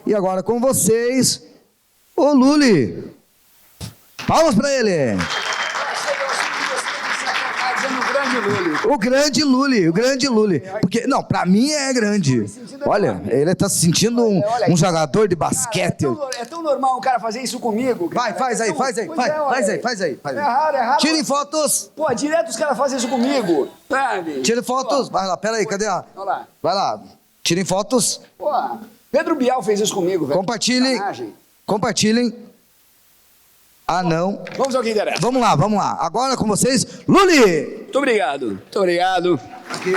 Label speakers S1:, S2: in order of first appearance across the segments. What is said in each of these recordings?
S1: E agora com vocês, o Lully. Palmas para ele. O grande Lully. Porque, não, pra mim é grande. Olha, ele tá se sentindo um jogador de basquete.
S2: É tão normal um cara fazer isso comigo.
S1: Vai, faz aí.
S2: É raro.
S1: Tirem fotos.
S2: Pô, direto os caras fazem isso comigo. Sabe?
S1: Tirem fotos. Vai lá, pera aí, cadê a...
S2: Olha lá.
S1: Vai lá. Tirem fotos.
S2: Pô, Pedro Bial fez isso comigo, velho.
S1: Compartilhem. Ah, não.
S2: Vamos ao que interessa.
S1: Vamos lá. Agora com vocês, Lully.
S2: Muito obrigado.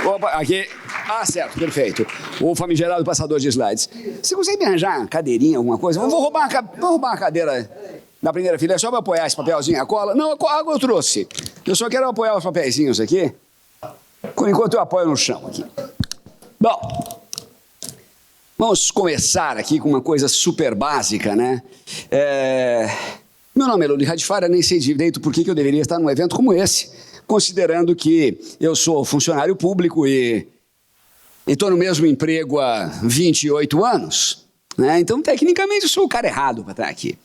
S2: Opa, aqui. Ah, certo, perfeito. O famigerado passador de slides. Você consegue me arranjar uma cadeirinha, alguma coisa? Vou roubar uma cadeira na primeira fila, só para apoiar esse papelzinho, a cola. Não, a água eu trouxe. Eu só quero apoiar os papeizinhos aqui, enquanto eu apoio no chão aqui. Bom, vamos começar aqui com uma coisa super básica, né? Meu nome é Lully Radifara, nem sei direito por que eu deveria estar num evento como esse, considerando que eu sou funcionário público e estou no mesmo emprego há 28 anos. Né? Então, tecnicamente, eu sou o cara errado para estar aqui.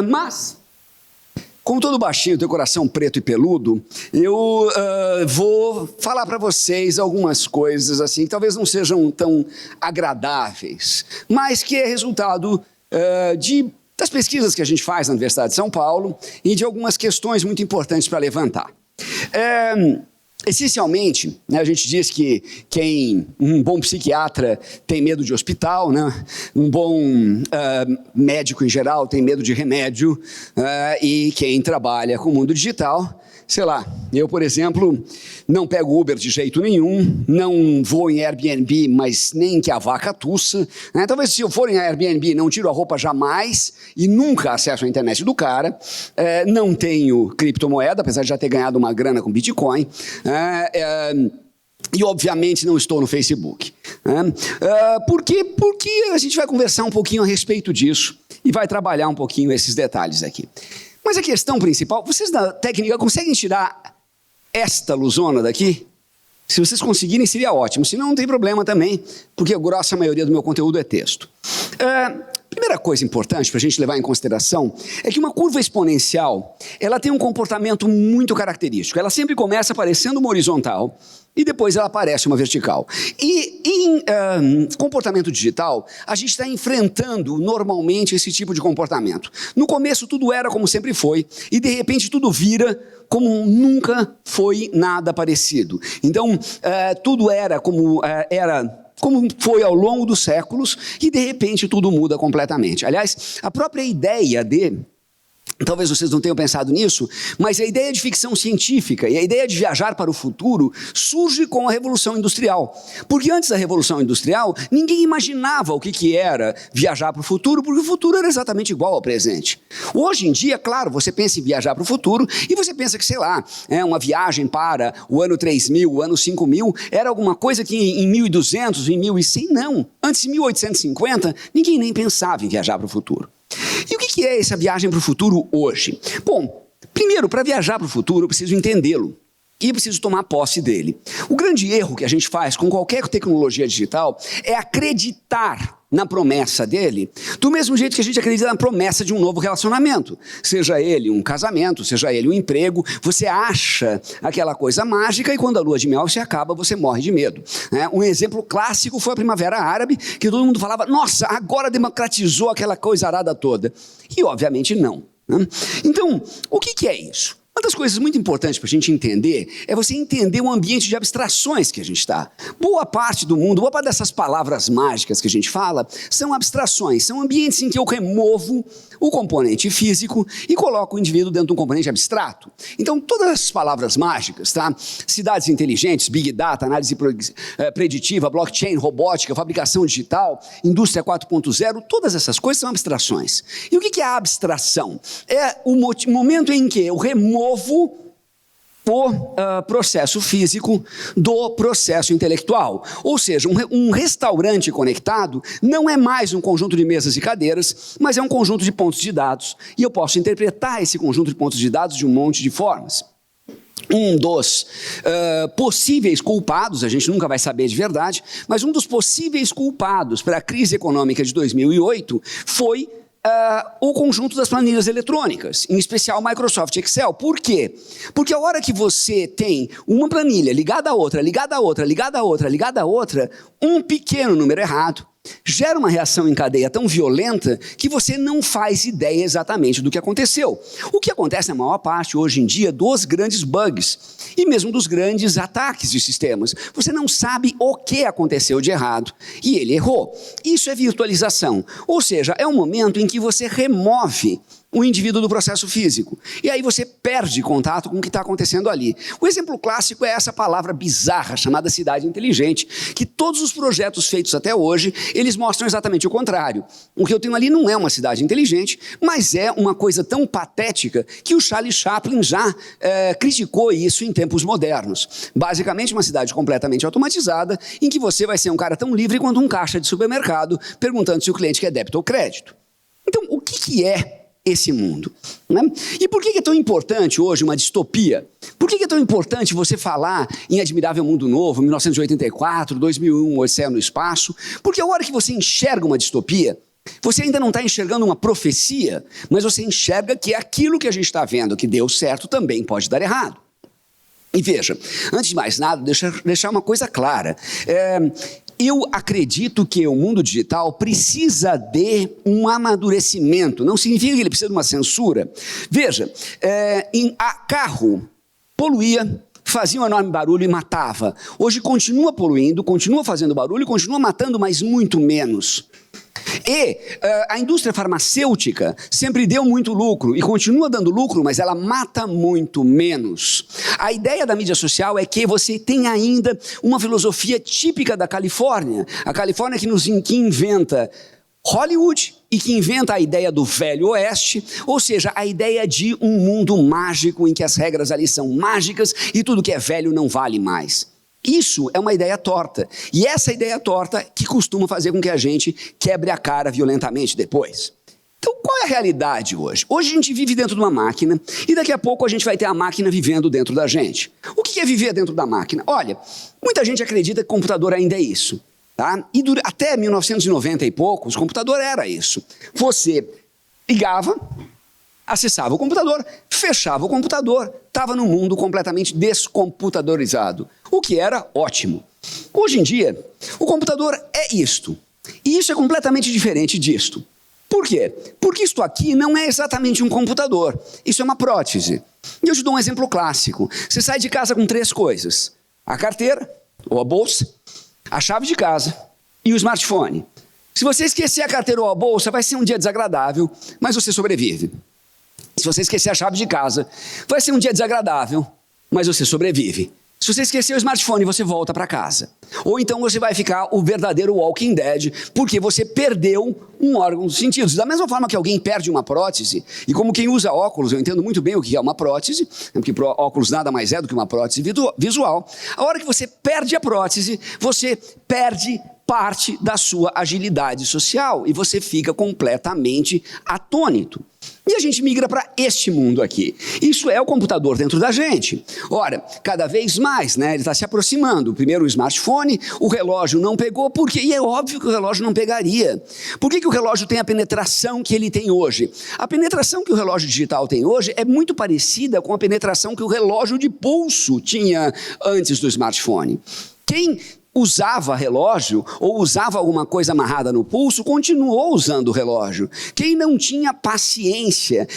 S2: Mas, como todo baixinho tem coração preto e peludo, eu vou falar para vocês algumas coisas assim, que talvez não sejam tão agradáveis, mas que é resultado das pesquisas que a gente faz na Universidade de São Paulo e de algumas questões muito importantes para levantar. Essencialmente, né, a gente diz que um bom psiquiatra tem medo de hospital, né? Um bom médico em geral tem medo de remédio, e quem trabalha com o mundo digital, sei lá, eu, por exemplo, não pego Uber de jeito nenhum, não vou em Airbnb, mas nem que a vaca tussa, né? Talvez se eu for em Airbnb não tiro a roupa jamais e nunca acesso à internet do cara, não tenho criptomoeda, apesar de já ter ganhado uma grana com Bitcoin, e obviamente não estou no Facebook. Por quê? Porque a gente vai conversar um pouquinho a respeito disso e vai trabalhar um pouquinho esses detalhes aqui. Mas a questão principal, vocês da técnica conseguem tirar esta luzona daqui? Se vocês conseguirem, seria ótimo. Se não, não tem problema também, porque a grossa maioria do meu conteúdo é texto. Primeira coisa importante para a gente levar em consideração é que uma curva exponencial, ela tem um comportamento muito característico. Ela sempre começa aparecendo uma horizontal e depois ela aparece uma vertical. E em comportamento digital, a gente está enfrentando normalmente esse tipo de comportamento. No começo tudo era como sempre foi e de repente tudo vira como nunca foi nada parecido. Então tudo era como foi ao longo dos séculos e de repente tudo muda completamente. Aliás, a própria ideia talvez vocês não tenham pensado nisso, mas a ideia de ficção científica e a ideia de viajar para o futuro surge com a Revolução Industrial. Porque antes da Revolução Industrial, ninguém imaginava o que era viajar para o futuro, porque o futuro era exatamente igual ao presente. Hoje em dia, claro, você pensa em viajar para o futuro e você pensa que, sei lá, uma viagem para o ano 3000, o ano 5000, era alguma coisa que em 1200, em 1100, não. Antes de 1850, ninguém nem pensava em viajar para o futuro. E o que é essa viagem para o futuro hoje? Bom, primeiro, para viajar para o futuro, eu preciso entendê-lo e eu preciso tomar posse dele. O grande erro que a gente faz com qualquer tecnologia digital é acreditar na promessa dele, do mesmo jeito que a gente acredita na promessa de um novo relacionamento. Seja ele um casamento, seja ele um emprego, você acha aquela coisa mágica e quando a lua de mel se acaba, você morre de medo. Um exemplo clássico foi a Primavera Árabe, que todo mundo falava, nossa, agora democratizou aquela coisa arada toda. E obviamente não. Então, o que é isso? Uma das coisas muito importantes para a gente entender é você entender o ambiente de abstrações que a gente está. Boa parte do mundo, boa parte dessas palavras mágicas que a gente fala, são abstrações, são ambientes em que eu removo o componente físico e coloco o indivíduo dentro de um componente abstrato. Então, todas as palavras mágicas, tá? Cidades inteligentes, Big Data, análise preditiva, blockchain, robótica, fabricação digital, indústria 4.0, todas essas coisas são abstrações. E o que é a abstração? É o momento em que eu removo o processo físico do processo intelectual. Ou seja, um restaurante conectado não é mais um conjunto de mesas e cadeiras, mas é um conjunto de pontos de dados. E eu posso interpretar esse conjunto de pontos de dados de um monte de formas. um dos possíveis culpados, a gente nunca vai saber de verdade, mas um dos possíveis culpados para a crise econômica de 2008 foi o conjunto das planilhas eletrônicas, em especial o Microsoft Excel. Por quê? Porque a hora que você tem uma planilha ligada a outra, ligada a outra, ligada a outra, ligada a outra, um pequeno número errado gera uma reação em cadeia tão violenta que você não faz ideia exatamente do que aconteceu. O que acontece na maior parte, hoje em dia, dos grandes bugs e mesmo dos grandes ataques de sistemas. Você não sabe o que aconteceu de errado e ele errou. Isso é virtualização, ou seja, é um momento em que você remove o indivíduo do processo físico. E aí você perde contato com o que está acontecendo ali. O exemplo clássico é essa palavra bizarra chamada cidade inteligente, que todos os projetos feitos até hoje, eles mostram exatamente o contrário. O que eu tenho ali não é uma cidade inteligente, mas é uma coisa tão patética que o Charlie Chaplin já criticou isso em tempos modernos. Basicamente uma cidade completamente automatizada, em que você vai ser um cara tão livre quanto um caixa de supermercado, perguntando se o cliente quer débito ou crédito. Então, o que é esse mundo, né? E por que é tão importante hoje uma distopia? Por que é tão importante você falar em Admirável Mundo Novo, 1984, 2001, Odisseia no Espaço? Porque a hora que você enxerga uma distopia, você ainda não está enxergando uma profecia, mas você enxerga que aquilo que a gente está vendo que deu certo também pode dar errado. E veja, antes de mais nada, deixar uma coisa clara. Eu acredito que o mundo digital precisa de um amadurecimento. Não significa que ele precisa de uma censura. Veja, carro poluía, fazia um enorme barulho e matava. Hoje continua poluindo, continua fazendo barulho, continua matando, mas muito menos. E a indústria farmacêutica sempre deu muito lucro e continua dando lucro, mas ela mata muito menos. A ideia da mídia social é que você tem ainda uma filosofia típica da Califórnia. A Califórnia que inventa Hollywood e que inventa a ideia do Velho Oeste, ou seja, a ideia de um mundo mágico em que as regras ali são mágicas e tudo que é velho não vale mais. Isso é uma ideia torta, e essa ideia torta que costuma fazer com que a gente quebre a cara violentamente depois. Então, qual é a realidade hoje? Hoje a gente vive dentro de uma máquina, e daqui a pouco a gente vai ter a máquina vivendo dentro da gente. O que é viver dentro da máquina? Olha, muita gente acredita que computador ainda é isso, tá? E até 1990 e poucos, computador era isso. Você ligava, acessava o computador, fechava o computador, estava num mundo completamente descomputadorizado, o que era ótimo. Hoje em dia, o computador é isto, e isso é completamente diferente disto. Por quê? Porque isto aqui não é exatamente um computador, isso é uma prótese. E eu te dou um exemplo clássico. Você sai de casa com 3 coisas: a carteira, ou a bolsa, a chave de casa e o smartphone. Se você esquecer a carteira ou a bolsa, vai ser um dia desagradável, mas você sobrevive. Se você esquecer a chave de casa, vai ser um dia desagradável, mas você sobrevive. Se você esquecer o smartphone, você volta para casa. Ou então você vai ficar o verdadeiro Walking Dead, porque você perdeu um órgão dos sentidos. Da mesma forma que alguém perde uma prótese, e como quem usa óculos, eu entendo muito bem o que é uma prótese, porque óculos nada mais é do que uma prótese visual. A hora que você perde a prótese, você perde parte da sua agilidade social e você fica completamente atônito. E a gente migra para este mundo aqui. Isso é o computador dentro da gente. Ora, cada vez mais, né? Ele está se aproximando. Primeiro o smartphone, o relógio não pegou, porque e é óbvio que o relógio não pegaria. Por que o relógio tem a penetração que ele tem hoje? A penetração que o relógio digital tem hoje é muito parecida com a penetração que o relógio de pulso tinha antes do smartphone. Quem usava relógio ou usava alguma coisa amarrada no pulso, continuou usando o relógio. Quem não tinha paciência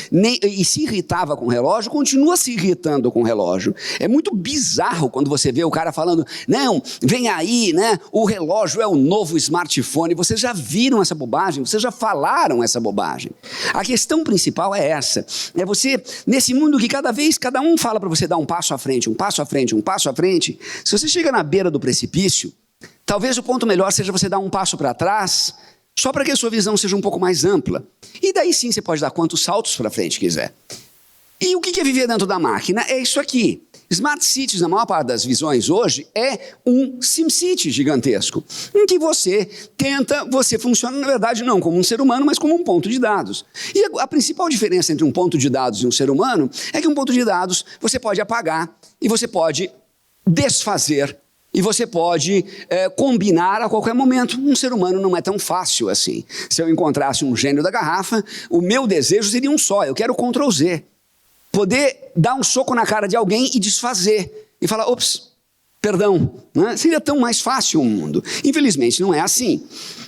S2: e se irritava com o relógio, continua se irritando com o relógio. É muito bizarro quando você vê o cara falando, não, vem aí, né? O relógio é o novo smartphone. Vocês já viram essa bobagem? Vocês já falaram essa bobagem? A questão principal é essa. É você, nesse mundo que cada um fala para você dar um passo à frente, um passo à frente, um passo à frente. Se você chega na beira do precipício, talvez o ponto melhor seja você dar um passo para trás, só para que a sua visão seja um pouco mais ampla. E daí sim você pode dar quantos saltos para frente quiser. E o que é viver dentro da máquina? É isso aqui. Smart Cities, na maior parte das visões hoje, é um SimCity gigantesco, em que você funciona, na verdade, não como um ser humano, mas como um ponto de dados. E a principal diferença entre um ponto de dados e um ser humano é que um ponto de dados você pode apagar e você pode desfazer e você pode combinar a qualquer momento. Um ser humano não é tão fácil assim. Se eu encontrasse um gênio da garrafa, o meu desejo seria um só, eu quero Ctrl+Z. Poder dar um soco na cara de alguém e desfazer. E falar, ops, perdão. Né? Seria tão mais fácil o mundo. Infelizmente não é assim.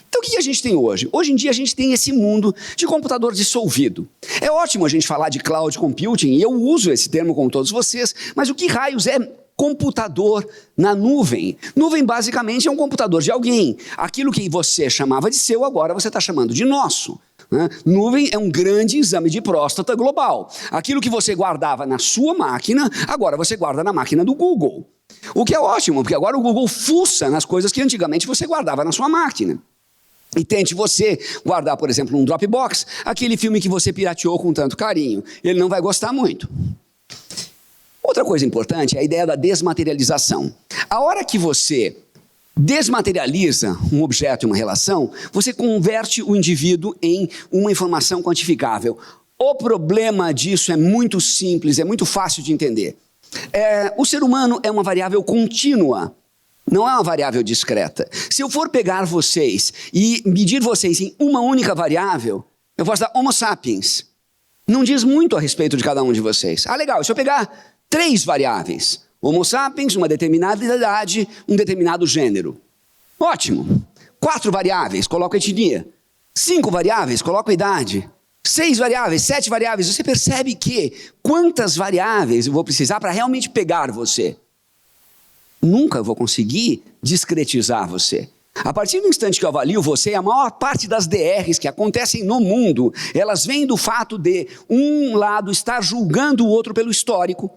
S2: Então o que a gente tem hoje? Hoje em dia a gente tem esse mundo de computador dissolvido. É ótimo a gente falar de cloud computing, e eu uso esse termo como todos vocês, mas o que raios é computador na nuvem? Nuvem basicamente é um computador de alguém. Aquilo que você chamava de seu, agora você está chamando de nosso. Né? Nuvem é um grande exame de próstata global. Aquilo que você guardava na sua máquina, agora você guarda na máquina do Google. O que é ótimo, porque agora o Google fuça nas coisas que antigamente você guardava na sua máquina. E tente você guardar, por exemplo, num Dropbox, aquele filme que você pirateou com tanto carinho. Ele não vai gostar muito. Outra coisa importante é a ideia da desmaterialização. A hora que você desmaterializa um objeto e uma relação, você converte o indivíduo em uma informação quantificável. O problema disso é muito simples, é muito fácil de entender. O ser humano é uma variável contínua, não é uma variável discreta. Se eu for pegar vocês e medir vocês em uma única variável, eu posso dar Homo sapiens. Não diz muito a respeito de cada um de vocês. Legal, se eu pegar 3 variáveis, Homo sapiens, uma determinada idade, um determinado gênero. Ótimo. 4 variáveis, coloco a etnia. 5 variáveis, coloco a idade. 6 variáveis, 7 variáveis. Você percebe que quantas variáveis eu vou precisar para realmente pegar você? Nunca vou conseguir discretizar você. A partir do instante que eu avalio você, a maior parte das DRs que acontecem no mundo, elas vêm do fato de um lado estar julgando o outro pelo histórico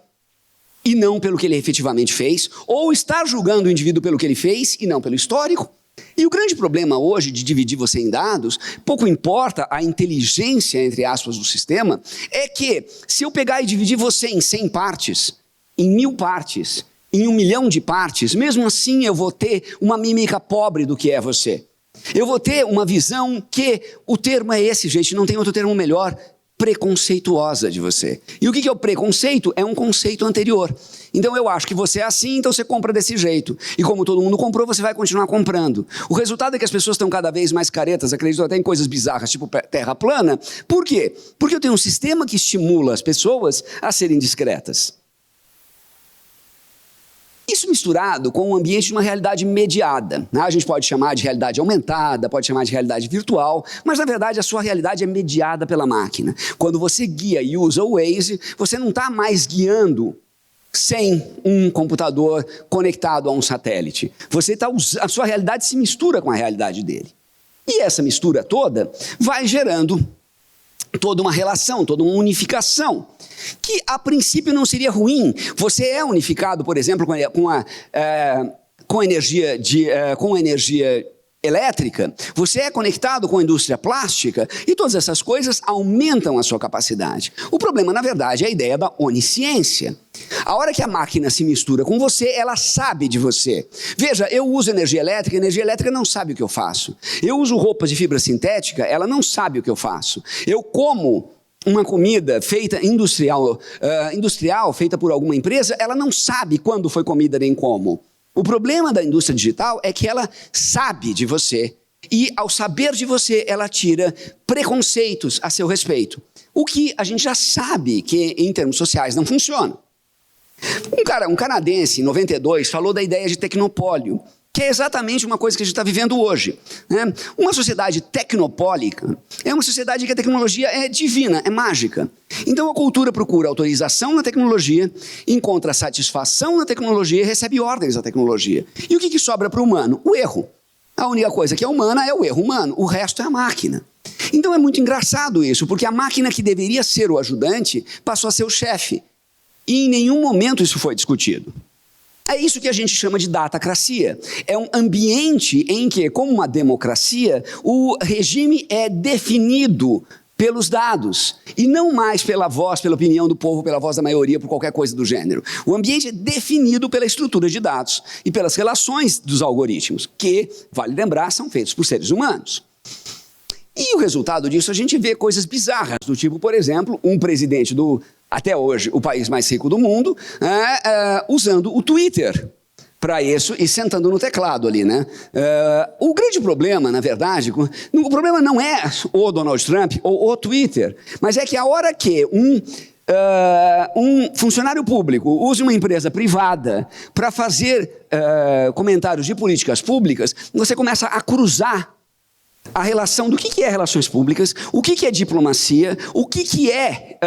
S2: e não pelo que ele efetivamente fez, ou estar julgando o indivíduo pelo que ele fez e não pelo histórico. E o grande problema hoje de dividir você em dados, pouco importa a inteligência, entre aspas, do sistema, é que se eu pegar e dividir você em 100 partes, em 1000 partes, em 1 milhão de partes, mesmo assim eu vou ter uma mímica pobre do que é você. Eu vou ter uma visão que, o termo é esse, gente, não tem outro termo melhor, preconceituosa de você. E o que é o preconceito? É um conceito anterior. Então eu acho que você é assim, então você compra desse jeito. E como todo mundo comprou, você vai continuar comprando. O resultado é que as pessoas estão cada vez mais caretas, acreditam até em coisas bizarras, tipo terra plana. Por quê? Porque eu tenho um sistema que estimula as pessoas a serem discretas. Isso misturado com um ambiente de uma realidade mediada. A gente pode chamar de realidade aumentada, pode chamar de realidade virtual, mas na verdade a sua realidade é mediada pela máquina. Quando você guia e usa o Waze, você não está mais guiando sem um computador conectado a um satélite. A sua realidade se mistura com a realidade dele. E essa mistura toda vai gerando toda uma relação, toda uma unificação, que a princípio não seria ruim. Você é unificado, por exemplo, com energia elétrica, você é conectado com a indústria plástica, e todas essas coisas aumentam a sua capacidade. O problema, na verdade, é a ideia da onisciência. A hora que a máquina se mistura com você, ela sabe de você. Veja, eu uso energia elétrica não sabe o que eu faço. Eu uso roupas de fibra sintética, ela não sabe o que eu faço. Eu como uma comida feita industrial, feita por alguma empresa, ela não sabe quando foi comida nem como. O problema da indústria digital é que ela sabe de você e, ao saber de você, ela tira preconceitos a seu respeito. O que a gente já sabe que, em termos sociais, não funciona. Um canadense, em 92, falou da ideia de tecnopólio, que é exatamente uma coisa que a gente está vivendo hoje. Né? Uma sociedade tecnopólica é uma sociedade que a tecnologia é divina, é mágica. Então a cultura procura autorização na tecnologia, encontra satisfação na tecnologia e recebe ordens da tecnologia. E o que sobra para o humano? O erro. A única coisa que é humana é o erro humano, o resto é a máquina. Então é muito engraçado isso, porque a máquina que deveria ser o ajudante passou a ser o chefe. E em nenhum momento isso foi discutido. É isso que a gente chama de datacracia. É um ambiente em que, como uma democracia, o regime é definido pelos dados e não mais pela voz, pela opinião do povo, pela voz da maioria, por qualquer coisa do gênero. O ambiente é definido pela estrutura de dados e pelas relações dos algoritmos, que, vale lembrar, são feitos por seres humanos. E o resultado disso, a gente vê coisas bizarras, do tipo, por exemplo, um presidente até hoje, o país mais rico do mundo, usando o Twitter para isso e sentando no teclado ali, né? O grande problema, na verdade, o problema não é o Donald Trump ou o Twitter, mas é que a hora que um funcionário público use uma empresa privada para fazer comentários de políticas públicas, você começa a cruzar a relação do que é relações públicas, o que é diplomacia, o que é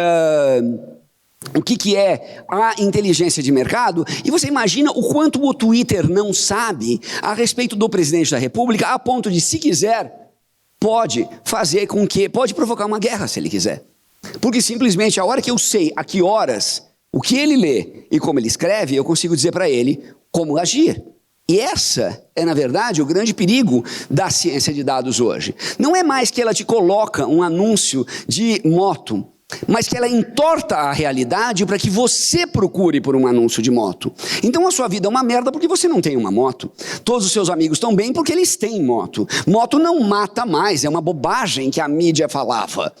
S2: a inteligência de mercado, e você imagina o quanto o Twitter não sabe a respeito do presidente da República, a ponto de, se quiser, pode provocar uma guerra se ele quiser. Porque simplesmente a hora que eu sei a que horas, o que ele lê e como ele escreve, eu consigo dizer para ele como agir. E essa é, na verdade, o grande perigo da ciência de dados hoje. Não é mais que ela te coloca um anúncio de moto, mas que ela entorta a realidade para que você procure por um anúncio de moto. Então a sua vida é uma merda porque você não tem uma moto. Todos os seus amigos estão bem porque eles têm moto. Moto não mata mais, é uma bobagem que a mídia falava.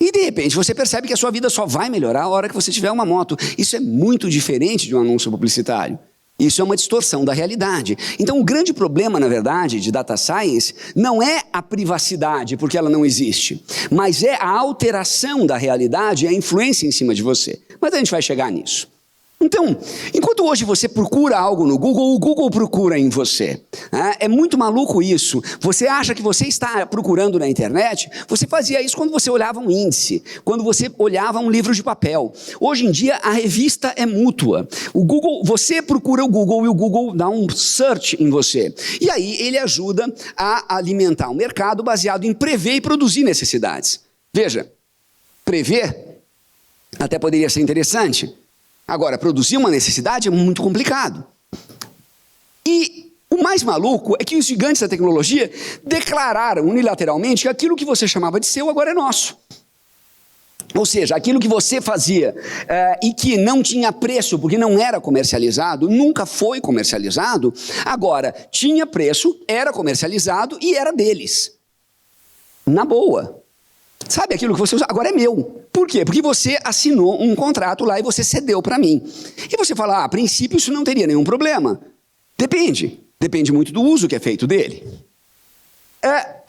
S2: E de repente você percebe que a sua vida só vai melhorar a hora que você tiver uma moto. Isso é muito diferente de um anúncio publicitário. Isso é uma distorção da realidade. Então o grande problema, na verdade, de data science não é a privacidade, porque ela não existe, mas é a alteração da realidade e a influência em cima de você. Mas a gente vai chegar nisso. Então, enquanto hoje você procura algo no Google, o Google procura em você. É muito maluco isso. Você acha que você está procurando na internet? Você fazia isso quando você olhava um índice, quando você olhava um livro de papel. Hoje em dia, a revista é mútua. O Google, você procura o Google e o Google dá um search em você. E aí ele ajuda a alimentar um mercado baseado em prever e produzir necessidades. Veja, prever até poderia ser interessante. Agora, produzir uma necessidade é muito complicado. E o mais maluco é que os gigantes da tecnologia declararam unilateralmente que aquilo que você chamava de seu agora é nosso. Ou seja, aquilo que você fazia e que não tinha preço porque não era comercializado, nunca foi comercializado, agora tinha preço, era comercializado e era deles. Na boa. Sabe aquilo que você usa? Agora é meu. Por quê? Porque você assinou um contrato lá e você cedeu para mim. E você fala, a princípio isso não teria nenhum problema. Depende. Depende muito do uso que é feito dele.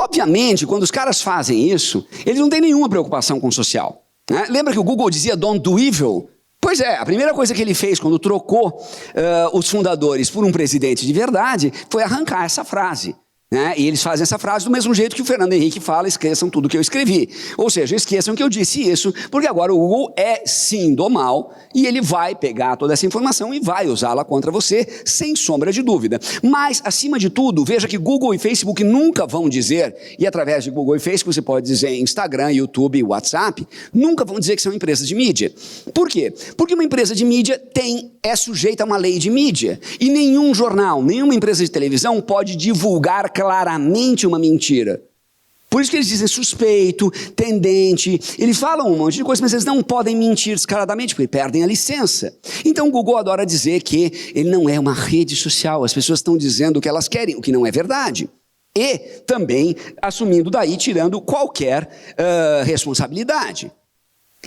S2: Obviamente, quando os caras fazem isso, eles não têm nenhuma preocupação com o social. Né? Lembra que o Google dizia don't do evil? Pois é, a primeira coisa que ele fez quando trocou os fundadores por um presidente de verdade foi arrancar essa frase. Né? E eles fazem essa frase do mesmo jeito que o Fernando Henrique fala, esqueçam tudo que eu escrevi. Ou seja, esqueçam que eu disse isso, porque agora o Google é sim do mal, e ele vai pegar toda essa informação e vai usá-la contra você, sem sombra de dúvida. Mas, acima de tudo, veja que Google e Facebook nunca vão dizer, e através de Google e Facebook você pode dizer Instagram, YouTube, WhatsApp, nunca vão dizer que são empresas de mídia. Por quê? Porque uma empresa de mídia é sujeita a uma lei de mídia, e nenhum jornal, nenhuma empresa de televisão pode divulgar claramente uma mentira. Por isso que eles dizem suspeito, tendente, eles falam um monte de coisa, mas eles não podem mentir descaradamente, porque perdem a licença. Então o Google adora dizer que ele não é uma rede social, as pessoas estão dizendo o que elas querem, o que não é verdade. E também assumindo daí, tirando qualquer responsabilidade.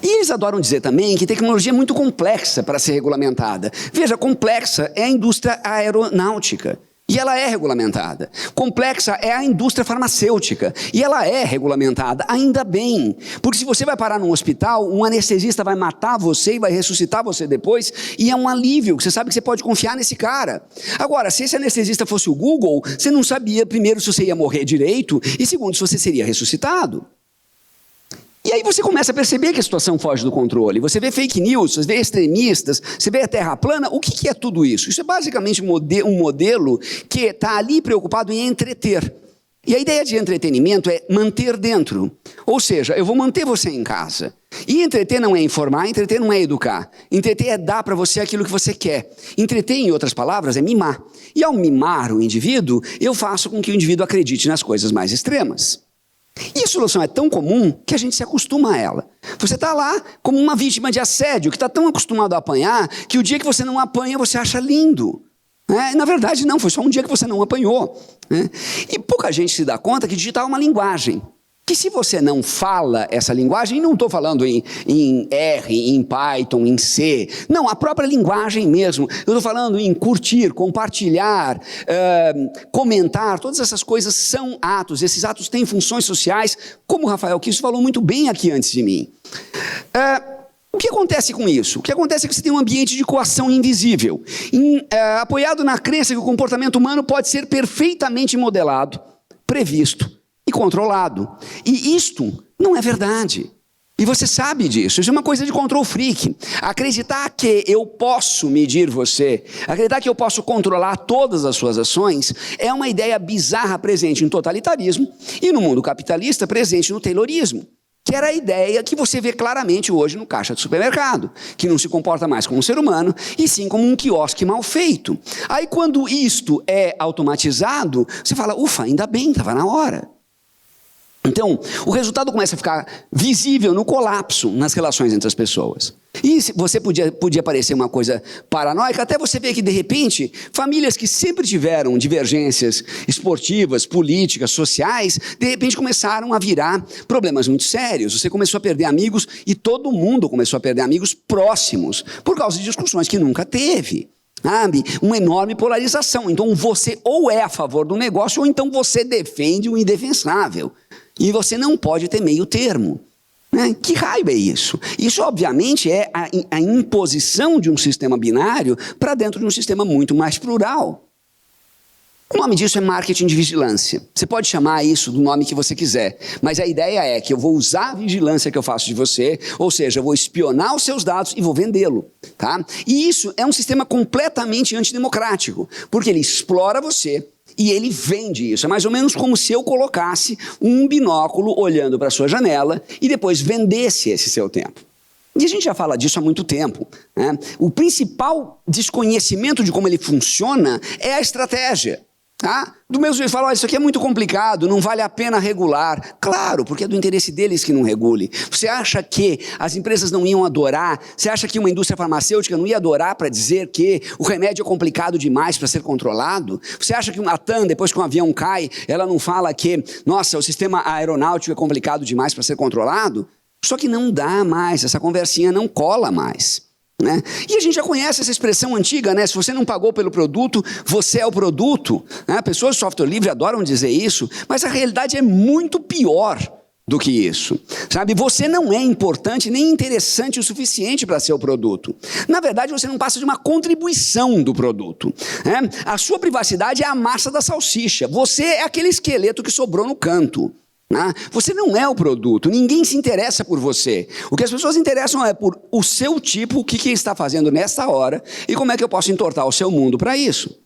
S2: E eles adoram dizer também que tecnologia é muito complexa para ser regulamentada. Veja, complexa é a indústria aeronáutica. E ela é regulamentada. Complexa é a indústria farmacêutica. E ela é regulamentada, ainda bem. Porque se você vai parar num hospital, um anestesista vai matar você e vai ressuscitar você depois, e é um alívio, você sabe que você pode confiar nesse cara. Agora, se esse anestesista fosse o Google, você não sabia, primeiro, se você ia morrer direito, e segundo, se você seria ressuscitado. E aí você começa a perceber que a situação foge do controle. Você vê fake news, você vê extremistas, você vê a terra plana. O que é tudo isso? Isso é basicamente um modelo que está ali preocupado em entreter. E a ideia de entretenimento é manter dentro. Ou seja, eu vou manter você em casa. E entreter não é informar, entreter não é educar. Entreter é dar para você aquilo que você quer. Entreter, em outras palavras, é mimar. E ao mimar o indivíduo, eu faço com que o indivíduo acredite nas coisas mais extremas. E a solução é tão comum que a gente se acostuma a ela. Você está lá como uma vítima de assédio, que está tão acostumado a apanhar, que o dia que você não apanha, você acha lindo. Na verdade, não, foi só um dia que você não apanhou. E pouca gente se dá conta que digital é uma linguagem. Que se você não fala essa linguagem, e não estou falando em R, em Python, em C, não, a própria linguagem mesmo. Eu estou falando em curtir, compartilhar, comentar, todas essas coisas são atos. Esses atos têm funções sociais, como o Rafael Kisso falou muito bem aqui antes de mim. O que acontece com isso? O que acontece é que você tem um ambiente de coação invisível, apoiado na crença que o comportamento humano pode ser perfeitamente modelado, previsto e controlado. E isto não é verdade. E você sabe disso. Isso é uma coisa de control freak. Acreditar que eu posso medir você, acreditar que eu posso controlar todas as suas ações, é uma ideia bizarra presente em totalitarismo e no mundo capitalista presente no taylorismo, que era a ideia que você vê claramente hoje no caixa de supermercado, que não se comporta mais como um ser humano, e sim como um quiosque mal feito. Aí quando isto é automatizado, você fala, ufa, ainda bem, estava na hora. Então, o resultado começa a ficar visível no colapso nas relações entre as pessoas. E você podia parecer uma coisa paranoica, até você ver que, de repente, famílias que sempre tiveram divergências esportivas, políticas, sociais, de repente começaram a virar problemas muito sérios. Você começou a perder amigos e todo mundo começou a perder amigos próximos por causa de discussões que nunca teve. Sabe? Uma enorme polarização. Então, você ou é a favor do negócio ou então você defende o indefensável. E você não pode ter meio termo. Que raio é isso? Isso, obviamente, é a imposição de um sistema binário para dentro de um sistema muito mais plural. O nome disso é marketing de vigilância. Você pode chamar isso do nome que você quiser, mas a ideia é que eu vou usar a vigilância que eu faço de você, ou seja, eu vou espionar os seus dados e vou vendê-lo. Tá? E isso é um sistema completamente antidemocrático, porque ele explora você, e ele vende isso. É mais ou menos como se eu colocasse um binóculo olhando para a sua janela e depois vendesse esse seu tempo. E a gente já fala disso há muito tempo. O principal desconhecimento de como ele funciona é a estratégia. Do mesmo jeito, fala, isso aqui é muito complicado, não vale a pena regular. Claro, porque é do interesse deles que não regule. Você acha que as empresas não iam adorar? Você acha que uma indústria farmacêutica não ia adorar para dizer que o remédio é complicado demais para ser controlado? Você acha que uma TAM, depois que um avião cai, ela não fala que, nossa, o sistema aeronáutico é complicado demais para ser controlado? Só que não dá mais, essa conversinha não cola mais. E a gente já conhece essa expressão antiga, se você não pagou pelo produto, você é o produto. Pessoas de software livre adoram dizer isso, mas a realidade é muito pior do que isso. Você não é importante nem interessante o suficiente para ser o produto. Na verdade, você não passa de uma contribuição do produto. A sua privacidade é a massa da salsicha. Você é aquele esqueleto que sobrou no canto. Você não é o produto, ninguém se interessa por você. O que as pessoas interessam é por o seu tipo, o que está fazendo nessa hora e como é que eu posso entortar o seu mundo para isso.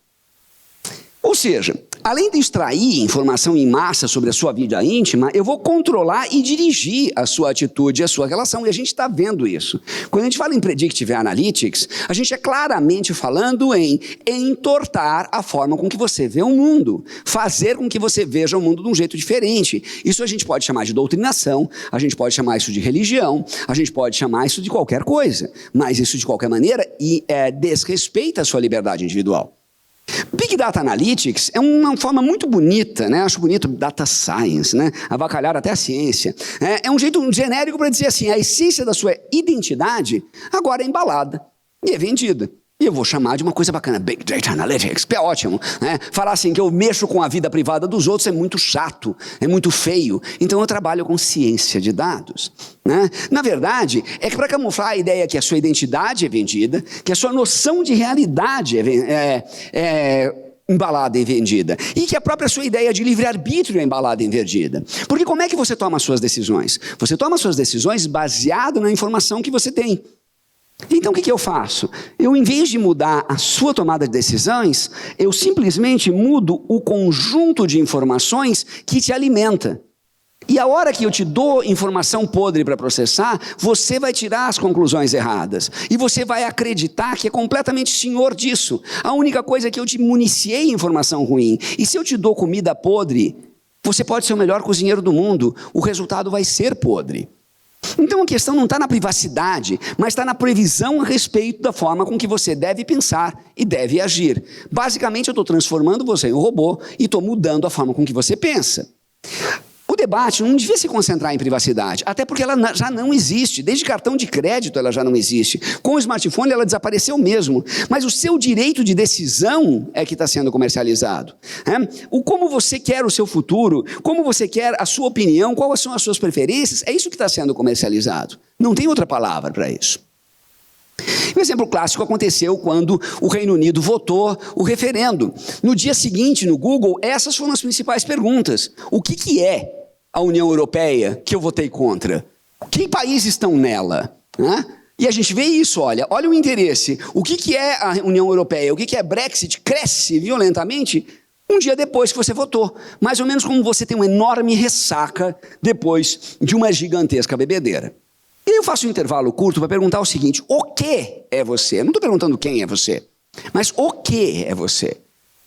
S2: Ou seja, além de extrair informação em massa sobre a sua vida íntima, eu vou controlar e dirigir a sua atitude, a sua relação, e a gente está vendo isso. Quando a gente fala em Predictive Analytics, a gente é claramente falando em entortar a forma com que você vê o mundo, fazer com que você veja o mundo de um jeito diferente. Isso a gente pode chamar de doutrinação, a gente pode chamar isso de religião, a gente pode chamar isso de qualquer coisa, mas isso de qualquer maneira desrespeita a sua liberdade individual. Big Data Analytics é uma forma muito bonita, acho bonito Data Science, avacalhar até a ciência. É um jeito genérico para dizer assim, a essência da sua identidade agora é embalada e é vendida. E eu vou chamar de uma coisa bacana, Big Data Analytics, que é ótimo. Falar assim que eu mexo com a vida privada dos outros é muito chato, é muito feio. Então eu trabalho com ciência de dados. Na verdade, é que para camuflar a ideia que a sua identidade é vendida, que a sua noção de realidade é embalada e vendida, e que a própria sua ideia de livre-arbítrio é embalada e vendida. Porque como é que você toma as suas decisões? Você toma as suas decisões baseado na informação que você tem. Então o que eu faço? Eu, em vez de mudar a sua tomada de decisões, eu simplesmente mudo o conjunto de informações que te alimenta. E a hora que eu te dou informação podre para processar, você vai tirar as conclusões erradas. E você vai acreditar que é completamente senhor disso. A única coisa é que eu te municiei informação ruim. E se eu te dou comida podre, Você pode ser o melhor cozinheiro do mundo, o resultado vai ser podre. Então a questão não está na privacidade, mas está na previsão a respeito da forma com que você deve pensar e deve agir. Basicamente eu estou transformando você em um robô e estou mudando a forma com que você pensa. O debate não devia se concentrar em privacidade, até porque ela já não existe. Desde cartão de crédito ela já não existe. Com o smartphone ela desapareceu mesmo. Mas o seu direito de decisão é que está sendo comercializado. O como você quer o seu futuro, como você quer a sua opinião, quais são as suas preferências, é isso que está sendo comercializado. Não tem outra palavra para isso. Um exemplo clássico aconteceu quando o Reino Unido votou o referendo. No dia seguinte, no Google, essas foram as principais perguntas. O que é a União Europeia que eu votei contra? Que países estão nela? E a gente vê isso, olha o interesse. O que é a União Europeia? O que é Brexit? Cresce violentamente um dia depois que você votou. Mais ou menos como você tem uma enorme ressaca depois de uma gigantesca bebedeira. E eu faço um intervalo curto para perguntar o seguinte: o que é você? Eu não estou perguntando quem é você, mas o que é você?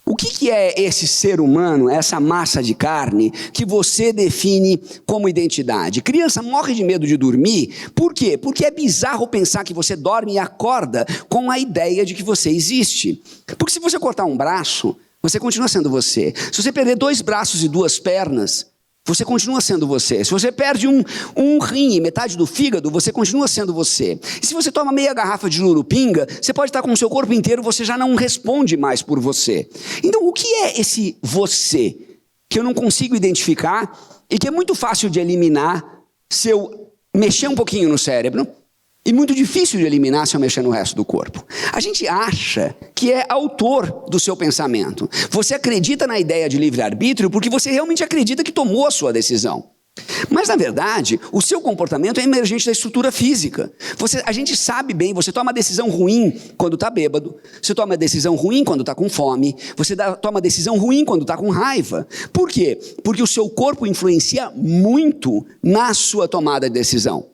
S2: O que é esse ser humano, essa massa de carne que você define como identidade? Criança morre de medo de dormir. Por quê? Porque é bizarro pensar que você dorme e acorda com a ideia de que você existe. Porque se você cortar um braço, você continua sendo você. Se você perder 2 braços e 2 pernas, você continua sendo você. Se você perde um rim e metade do fígado, você continua sendo você. E se você toma meia garrafa de Jurupinga, você pode estar com o seu corpo inteiro, você já não responde mais por você. Então, o que é esse você que eu não consigo identificar e que é muito fácil de eliminar se eu mexer um pouquinho no cérebro e muito difícil de eliminar se eu mexer no resto do corpo? A gente acha que é autor do seu pensamento. Você acredita na ideia de livre-arbítrio porque você realmente acredita que tomou a sua decisão. Mas, na verdade, o seu comportamento é emergente da estrutura física. A gente sabe bem, você toma decisão ruim quando está bêbado, você toma decisão ruim quando está com fome, você toma decisão ruim quando está com raiva. Por quê? Porque o seu corpo influencia muito na sua tomada de decisão.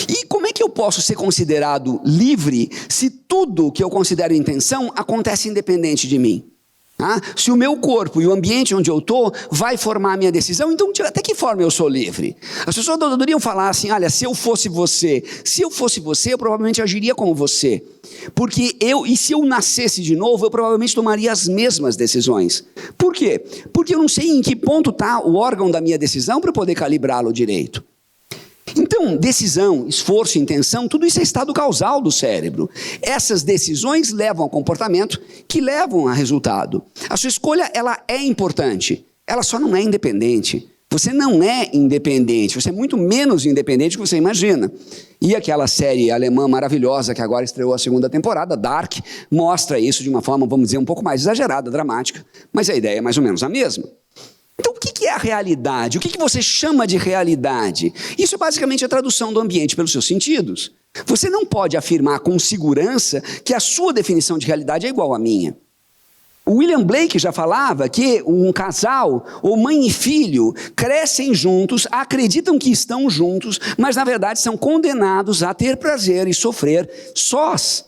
S2: E como é que eu posso ser considerado livre se tudo que eu considero intenção acontece independente de mim? Se o meu corpo e o ambiente onde eu estou vai formar a minha decisão, então até que forma eu sou livre? As pessoas poderiam falar assim: olha, se eu fosse você, eu provavelmente agiria como você. E se eu nascesse de novo, eu provavelmente tomaria as mesmas decisões. Por quê? Porque eu não sei em que ponto está o órgão da minha decisão para poder calibrá-lo direito. Então, decisão, esforço, intenção, tudo isso é estado causal do cérebro. Essas decisões levam ao comportamento que levam a resultado. A sua escolha, ela é importante, ela só não é independente. Você não é independente, você é muito menos independente do que você imagina. E aquela série alemã maravilhosa que agora estreou a 2ª temporada, Dark, mostra isso de uma forma, vamos dizer, um pouco mais exagerada, dramática, mas a ideia é mais ou menos a mesma. Então, o que é a realidade? O que você chama de realidade? Isso é basicamente a tradução do ambiente pelos seus sentidos. Você não pode afirmar com segurança que a sua definição de realidade é igual à minha. O William Blake já falava que um casal, ou mãe e filho, crescem juntos, acreditam que estão juntos, mas na verdade são condenados a ter prazer e sofrer sós.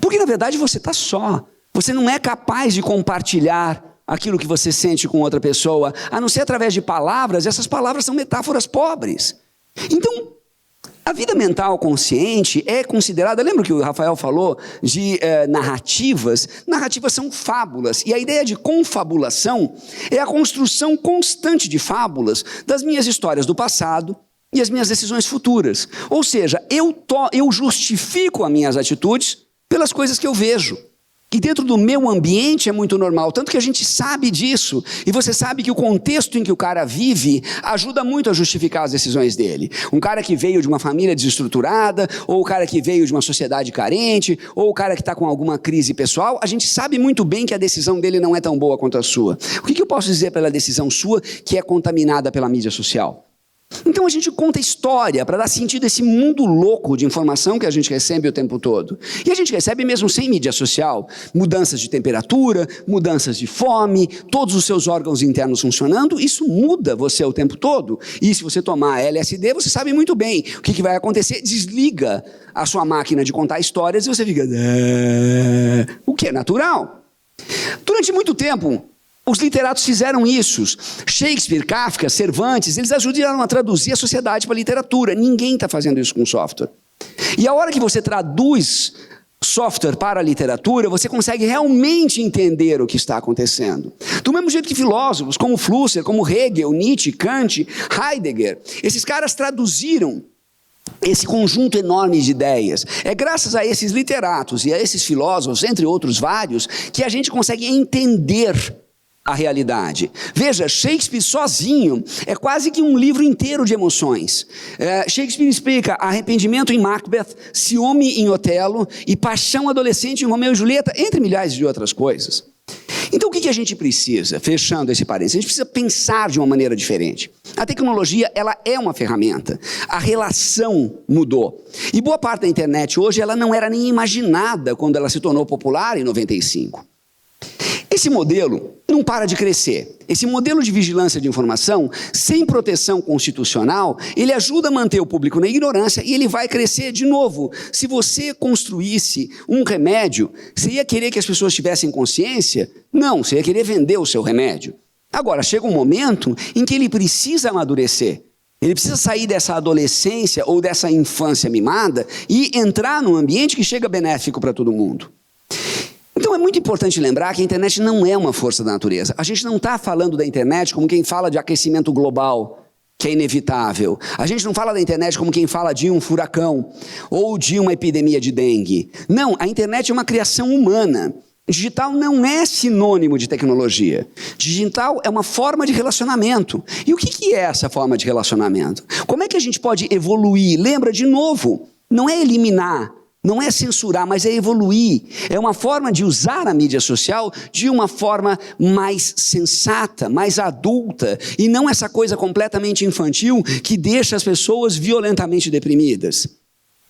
S2: Porque na verdade você está só. Você não é capaz de compartilhar aquilo que você sente com outra pessoa, a não ser através de palavras. Essas palavras são metáforas pobres. Então, a vida mental consciente é considerada, lembra que o Rafael falou de narrativas? Narrativas são fábulas, e a ideia de confabulação é a construção constante de fábulas das minhas histórias do passado e as minhas decisões futuras. Ou seja, eu justifico as minhas atitudes pelas coisas que eu vejo. Que dentro do meu ambiente é muito normal, tanto que a gente sabe disso, e você sabe que o contexto em que o cara vive ajuda muito a justificar as decisões dele. Um cara que veio de uma família desestruturada, ou o cara que veio de uma sociedade carente, ou o cara que está com alguma crise pessoal, a gente sabe muito bem que a decisão dele não é tão boa quanto a sua. O que eu posso dizer pela decisão sua que é contaminada pela mídia social? Então a gente conta história para dar sentido a esse mundo louco de informação que a gente recebe o tempo todo. E a gente recebe mesmo sem mídia social. Mudanças de temperatura, mudanças de fome, todos os seus órgãos internos funcionando, isso muda você o tempo todo. E se você tomar LSD, você sabe muito bem o que vai acontecer. Desliga a sua máquina de contar histórias e você fica... O que é natural. Durante muito tempo, Os literatos fizeram isso. Shakespeare, Kafka, Cervantes, eles ajudaram a traduzir a sociedade para a literatura. Ninguém está fazendo isso com software. E a hora que você traduz software para a literatura, você consegue realmente entender o que está acontecendo. Do mesmo jeito que filósofos como Flusser, como Hegel, Nietzsche, Kant, Heidegger, esses caras traduziram esse conjunto enorme de ideias. É graças a esses literatos e a esses filósofos, entre outros vários, que a gente consegue entender a realidade. Veja, Shakespeare sozinho é quase que um livro inteiro de emoções. Shakespeare explica arrependimento em Macbeth, ciúme em Otelo e paixão adolescente em Romeu e Julieta, entre milhares de outras coisas. Então o que a gente precisa? Fechando esse parênteses, a gente precisa pensar de uma maneira diferente. A tecnologia, ela é uma ferramenta. A relação mudou. E boa parte da internet hoje, ela não era nem imaginada quando ela se tornou popular em 95. Esse modelo não para de crescer. Esse modelo de vigilância de informação, sem proteção constitucional, ele ajuda a manter o público na ignorância e ele vai crescer de novo. Se você construísse um remédio, você ia querer que as pessoas tivessem consciência? Não, você ia querer vender o seu remédio. Agora, chega um momento em que ele precisa amadurecer. Ele precisa sair dessa adolescência ou dessa infância mimada e entrar num ambiente que chega benéfico para todo mundo. Então é muito importante lembrar que a internet não é uma força da natureza. A gente não está falando da internet como quem fala de aquecimento global, que é inevitável. A gente não fala da internet como quem fala de um furacão ou de uma epidemia de dengue. Não, a internet é uma criação humana. Digital não é sinônimo de tecnologia. Digital é uma forma de relacionamento. E o que é essa forma de relacionamento? Como é que a gente pode evoluir? Lembra, de novo, não é eliminar, não é censurar, mas é evoluir. É uma forma de usar a mídia social de uma forma mais sensata, mais adulta, e não essa coisa completamente infantil que deixa as pessoas violentamente deprimidas.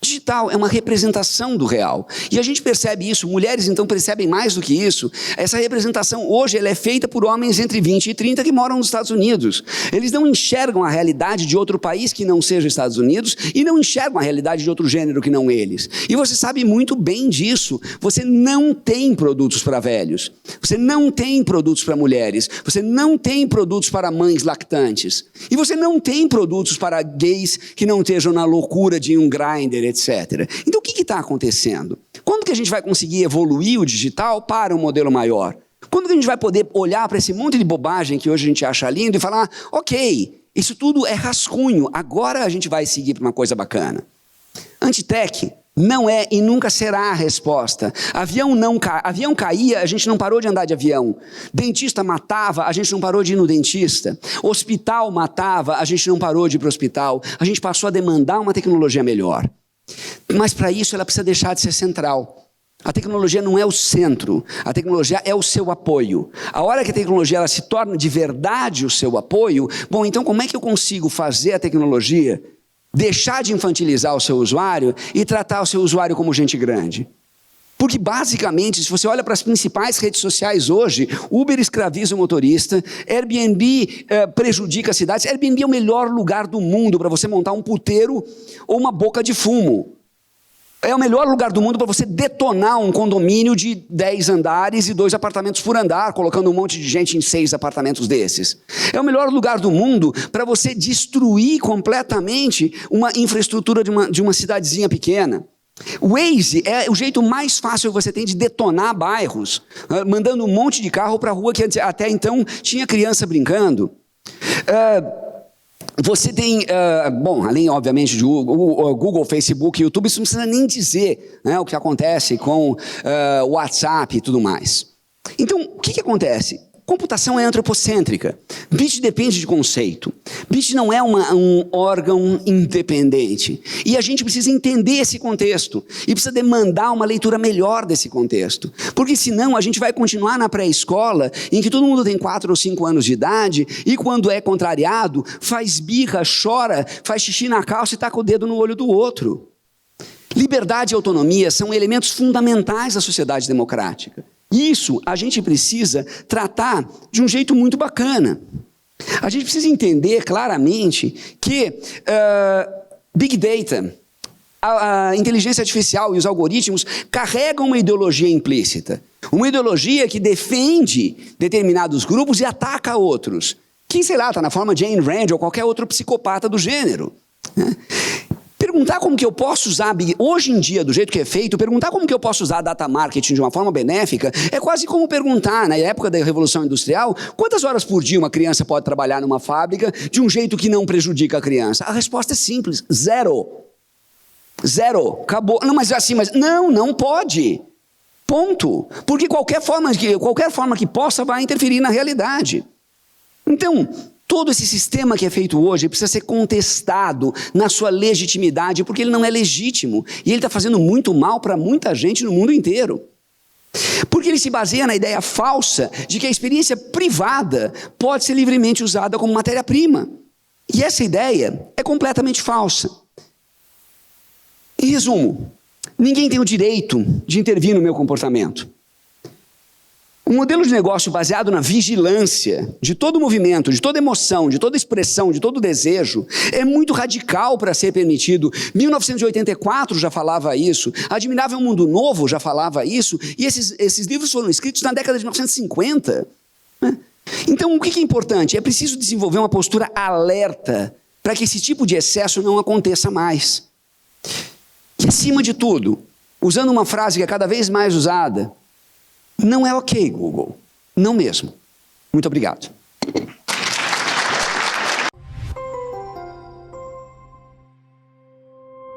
S2: Digital é uma representação do real. E a gente percebe isso, mulheres então percebem mais do que isso. Essa representação hoje ela é feita por homens entre 20 e 30 que moram nos Estados Unidos. Eles não enxergam a realidade de outro país que não seja os Estados Unidos e não enxergam a realidade de outro gênero que não eles. E você sabe muito bem disso. Você não tem produtos para velhos. Você não tem produtos para mulheres. Você não tem produtos para mães lactantes. E você não tem produtos para gays que não estejam na loucura de um Grindr, etc. Então o que está acontecendo? Quando que a gente vai conseguir evoluir o digital para um modelo maior? Quando que a gente vai poder olhar para esse monte de bobagem que hoje a gente acha lindo e falar, ok, isso tudo é rascunho, agora a gente vai seguir para uma coisa bacana. Antitech não é e nunca será a resposta. Avião caía, a gente não parou de andar de avião. Dentista matava, a gente não parou de ir no dentista. Hospital matava, a gente não parou de ir para o hospital. A gente passou a demandar uma tecnologia melhor. Mas para isso ela precisa deixar de ser central. A tecnologia não é o centro, a tecnologia é o seu apoio. A hora que a tecnologia ela se torna de verdade o seu apoio, bom, então como é que eu consigo fazer a tecnologia deixar de infantilizar o seu usuário e tratar o seu usuário como gente grande? Porque basicamente, se você olha para as principais redes sociais hoje, Uber escraviza o motorista, Airbnb prejudica cidades. Airbnb é o melhor lugar do mundo para você montar um puteiro ou uma boca de fumo. É o melhor lugar do mundo para você detonar um condomínio de 10 andares e 2 apartamentos por andar, colocando um monte de gente em 6 apartamentos desses. É o melhor lugar do mundo para você destruir completamente uma infraestrutura de uma cidadezinha pequena. O Waze é o jeito mais fácil que você tem de detonar bairros, mandando um monte de carro para a rua que até então tinha criança brincando. Você tem, além obviamente de Google, Facebook, YouTube, isso não precisa nem dizer, né, o que acontece com o WhatsApp e tudo mais. Então, o que acontece? Computação é antropocêntrica. Bit depende de conceito. Bit não é um órgão independente. E a gente precisa entender esse contexto. E precisa demandar uma leitura melhor desse contexto. Porque senão a gente vai continuar na pré-escola, em que todo mundo tem 4 ou 5 anos de idade, e quando é contrariado, faz birra, chora, faz xixi na calça e taca o dedo no olho do outro. Liberdade e autonomia são elementos fundamentais da sociedade democrática. Isso a gente precisa tratar de um jeito muito bacana. A gente precisa entender claramente que Big Data, a inteligência artificial e os algoritmos carregam uma ideologia implícita. Uma ideologia que defende determinados grupos e ataca outros. Que, sei lá, está na forma de Ayn Rand ou qualquer outro psicopata do gênero. Né? Perguntar como que eu posso usar, hoje em dia, do jeito que é feito, perguntar como que eu posso usar data marketing de uma forma benéfica é quase como perguntar, na época da Revolução Industrial, quantas horas por dia uma criança pode trabalhar numa fábrica de um jeito que não prejudica a criança? A resposta é simples, 0. 0, acabou. Não, mas assim, não pode. Ponto. Porque qualquer forma que possa vai interferir na realidade. Então, todo esse sistema que é feito hoje precisa ser contestado na sua legitimidade, porque ele não é legítimo. E ele está fazendo muito mal para muita gente no mundo inteiro. Porque ele se baseia na ideia falsa de que a experiência privada pode ser livremente usada como matéria-prima. E essa ideia é completamente falsa. Em resumo, ninguém tem o direito de intervir no meu comportamento. Um modelo de negócio baseado na vigilância de todo movimento, de toda emoção, de toda expressão, de todo desejo, é muito radical para ser permitido. 1984 já falava isso, Admirável Mundo Novo já falava isso, e esses livros foram escritos na década de 1950. Né? Então, o que é importante? É preciso desenvolver uma postura alerta para que esse tipo de excesso não aconteça mais. E, acima de tudo, usando uma frase que é cada vez mais usada, não é ok, Google. Não mesmo. Muito obrigado.